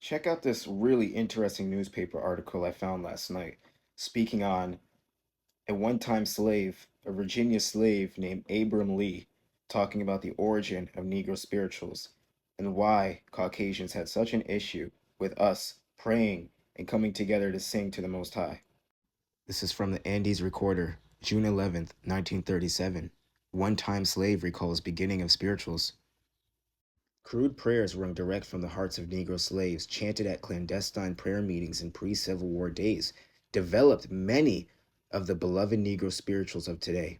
Check out this really interesting newspaper article I found last night, speaking on a one-time slave, a Virginia slave named Abram Lee, talking about the origin of Negro spirituals and why Caucasians had such an issue with us praying and coming together to sing to the Most High. This is from the Andes Recorder, June 11th, 1937. One-time slave recalls beginning of spirituals. Crude prayers rung direct from the hearts of Negro slaves, chanted at clandestine prayer meetings in pre-Civil War days, developed many of the beloved Negro spirituals of today.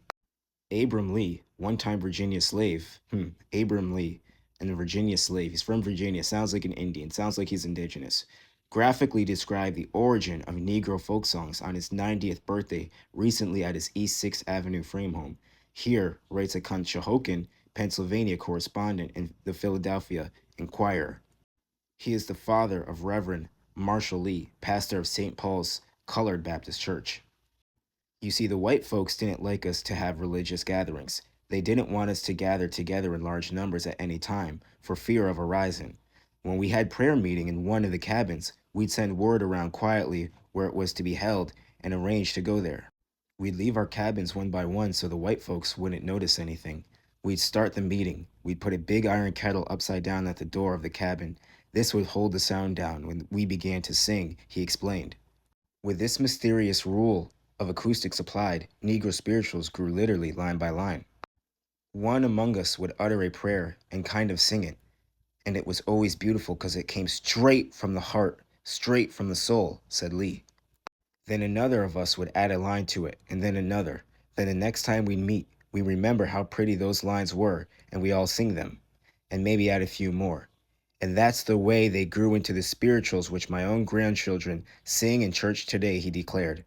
Abram Lee, one-time Virginia slave. Abram Lee, and the Virginia slave. He's from Virginia. Sounds like an Indian. Sounds like he's indigenous. Graphically described the origin of Negro folk songs on his 90th birthday recently at his East 6th Avenue frame home. Here, writes a Conshohocken, Pennsylvania correspondent in the Philadelphia Inquirer. He is the father of Reverend Marshall Lee, pastor of St. Paul's Colored Baptist Church. You see, the white folks didn't like us to have religious gatherings. They didn't want us to gather together in large numbers at any time for fear of a rising. When we had prayer meeting in one of the cabins, we'd send word around quietly where it was to be held and arrange to go there. We'd leave our cabins one by one so the white folks wouldn't notice anything. We'd start the meeting. We'd put a big iron kettle upside down at the door of the cabin. This would hold the sound down when we began to sing, he explained. With this mysterious rule of acoustics applied, Negro spirituals grew literally line by line. One among us would utter a prayer and kind of sing it, and it was always beautiful because it came straight from the heart, straight from the soul, said Lee. Then another of us would add a line to it, and then another. Then the next time we meet, we remember how pretty those lines were, and we all sing them, and maybe add a few more. And that's the way they grew into the spirituals which my own grandchildren sing in church today, he declared.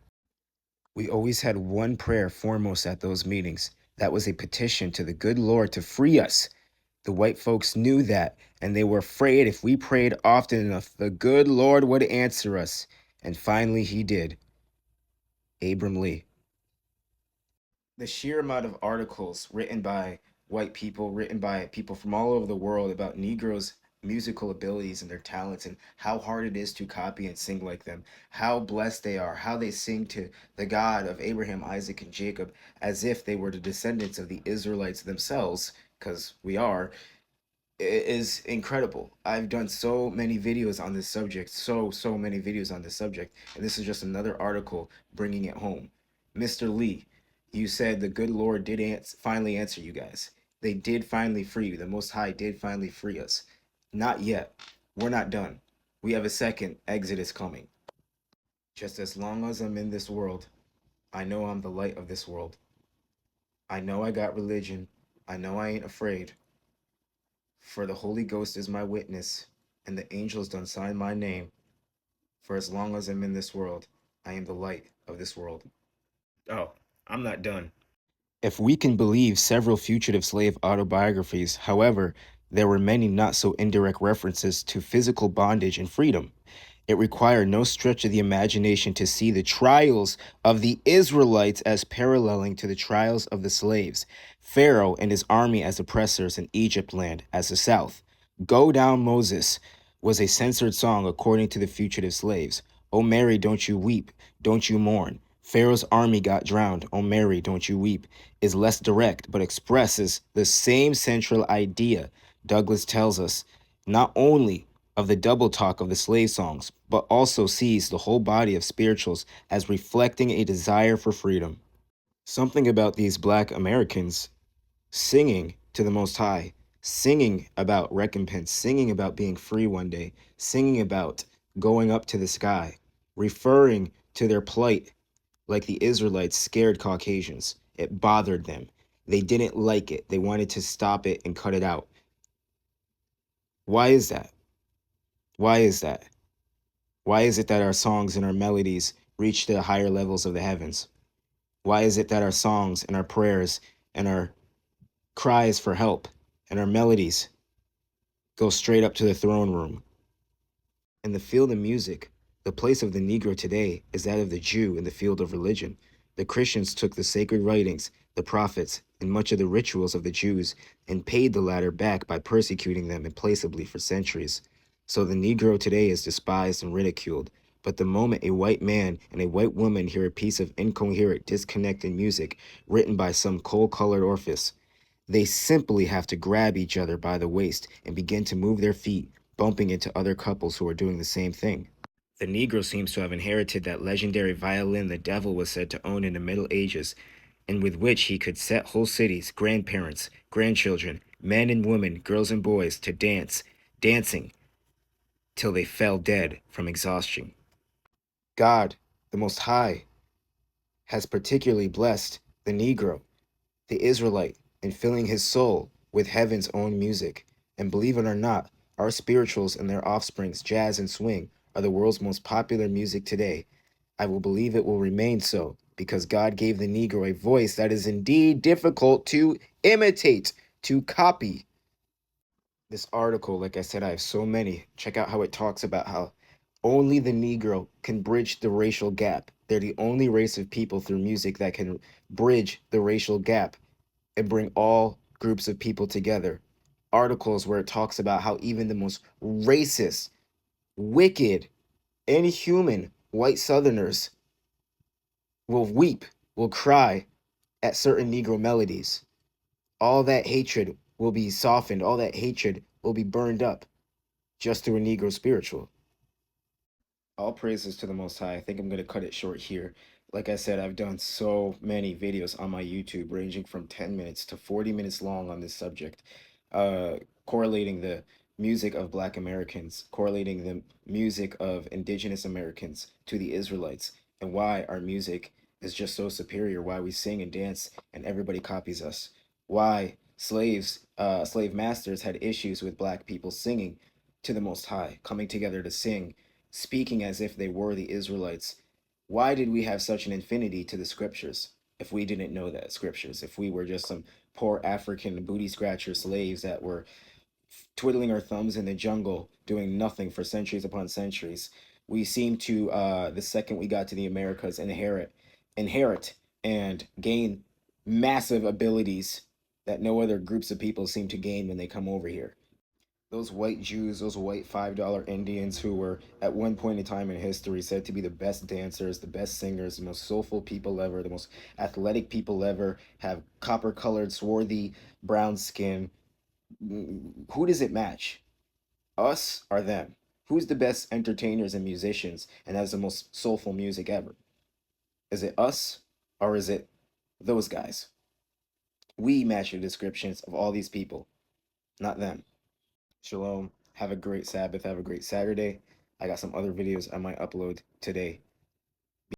We always had one prayer foremost at those meetings. That was a petition to the good Lord to free us. The white folks knew that, and they were afraid if we prayed often enough, the good Lord would answer us. And finally he did. Abram Lee. The sheer amount of articles written by white people, written by people from all over the world about Negroes' musical abilities and their talents and how hard it is to copy and sing like them, how blessed they are, how they sing to the God of Abraham, Isaac, and Jacob as if they were the descendants of the Israelites themselves, because we are, is incredible. I've done so many videos on this subject, so many videos on this subject, and this is just another article bringing it home. Mr. Lee, you said the good Lord did finally answer you guys. They did finally free you. The Most High did finally free us. Not yet. We're not done. We have a second exodus coming. Just as long as I'm in this world, I know I'm the light of this world. I know I got religion. I know I ain't afraid. For the Holy Ghost is my witness, and the angels done sign my name. For as long as I'm in this world, I am the light of this world. Oh, I'm not done. If we can believe several fugitive slave autobiographies, however, there were many not so indirect references to physical bondage and freedom. It required no stretch of the imagination to see the trials of the Israelites as paralleling to the trials of the slaves, Pharaoh and his army as oppressors in Egypt land as the South. Go Down Moses was a censored song according to the fugitive slaves. Oh Mary, don't you weep, don't you mourn. Pharaoh's army got drowned. Oh Mary, don't you weep is less direct but expresses the same central idea. Douglas tells us not only of the double talk of the slave songs, but also sees the whole body of spirituals as reflecting a desire for freedom. Something about these black Americans singing to the Most High, singing about recompense, singing about being free one day, singing about going up to the sky, referring to their plight like the Israelites scared Caucasians. It bothered them. They didn't like it. They wanted to stop it and cut it out. Why is that? Why is that? Why is it that our songs and our melodies reach the higher levels of the heavens? Why is it that our songs and our prayers and our cries for help and our melodies go straight up to the throne room? In the field of music, the place of the Negro today is that of the Jew in the field of religion. The Christians took the sacred writings, the prophets, and much of the rituals of the Jews and paid the latter back by persecuting them implacably for centuries. So the Negro today is despised and ridiculed. But the moment a white man and a white woman hear a piece of incoherent, disconnected music written by some coal colored orifice, they simply have to grab each other by the waist and begin to move their feet, bumping into other couples who are doing the same thing. The Negro seems to have inherited that legendary violin the devil was said to own in the Middle Ages, and with which he could set whole cities, grandparents, grandchildren, men and women, girls and boys to dance, dancing till they fell dead from exhaustion. God, the Most High, has particularly blessed the Negro, the Israelite, in filling his soul with heaven's own music. And believe it or not, our spirituals and their offsprings, jazz and swing, are the world's most popular music today. I will believe it will remain so because God gave the Negro a voice that is indeed difficult to imitate, to copy. This article, like I said, I have so many. Check out how it talks about how only the Negro can bridge the racial gap. They're the only race of people through music that can bridge the racial gap and bring all groups of people together. Articles where it talks about how even the most racist, wicked, inhuman white Southerners will weep, will cry at certain Negro melodies. All that hatred will be softened, all that hatred will be burned up just through a Negro spiritual. All praises to the Most High. I think I'm going to cut it short here. Like I said, I've done so many videos on my YouTube, ranging from 10 minutes to 40 minutes long on this subject, uh, correlating the music of Black Americans, correlating the music of Indigenous Americans to the Israelites, and why our music is just so superior, why we sing and dance and everybody copies us, why slave masters had issues with Black people singing to the Most High, coming together to sing, speaking as if they were the Israelites. Why did we have such an affinity to the scriptures if we didn't know that scriptures? If we were just some poor African booty scratcher slaves that were twiddling our thumbs in the jungle, doing nothing for centuries upon centuries, we seem to, the second we got to the Americas, inherit and gain massive abilities that no other groups of people seem to gain when they come over here. Those white Jews, those white $5 Indians who were at one point in time in history said to be the best dancers, the best singers, the most soulful people ever, the most athletic people ever, have copper colored, swarthy brown skin. Who does it match? Us or them? Who's the best entertainers and musicians and has the most soulful music ever? Is it us or is it those guys? We match the descriptions of all these people, not them. Shalom. Have a great Sabbath. Have a great Saturday. I got some other videos I might upload today.